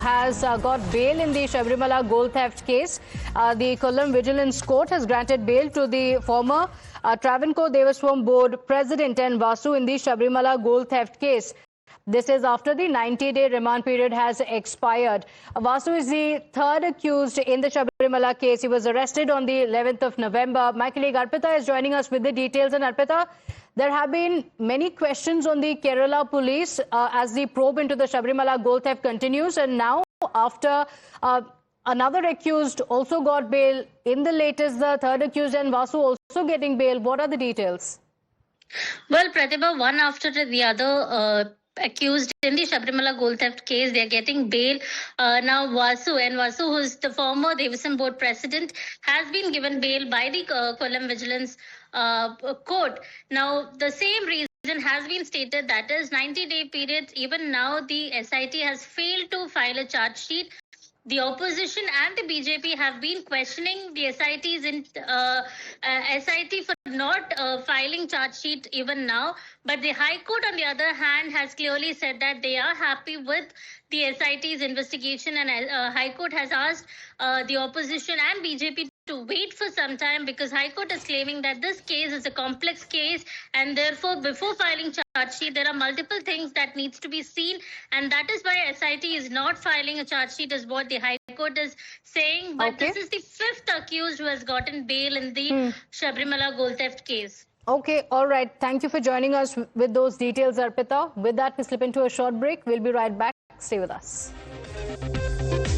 has got bail in the Sabrimala gold theft case. The Kollam Vigilance Court has granted bail to the former Travancore Devaswam Board President and Vasu in the Sabrimala gold theft case. This is after the 90-day remand period has expired. Vasu is the third accused in the Sabrimala case. He was arrested on the 11th of November. My colleague Arpita is joining us with the details. And Arpita, there have been many questions on the Kerala police as the probe into the Sabrimala gold theft continues. And now, after another accused also got bail, in the latest, the third accused and Vasu also getting bail. What are the details? Well, Pratibha, one after the other accused in the Sabrimala gold theft case, they are getting bail. Now Vasu, who is the former Devaswam Board president, has been given bail by the Kollam Vigilance Court. Now, the same reason has been stated, that is 90-day period. Even now, the SIT has failed to file a charge sheet. The opposition and the BJP have been questioning the SIT for not filing charge sheet even now. But the High Court, on the other hand, has clearly said that they are happy with the SIT's investigation, and High Court has asked the opposition and BJP to wait for some time, because High Court is claiming that this case is a complex case, and therefore before filing charge sheet there are multiple things that needs to be seen, and that is why SIT is not filing a charge sheet, is what the High Court is saying. But This is the fifth accused who has gotten bail in the Sabrimala gold theft case. Okay, all right. Thank you for joining us with those details, Arpita. With that, we slip into a short break. We'll be right back. Stay with us.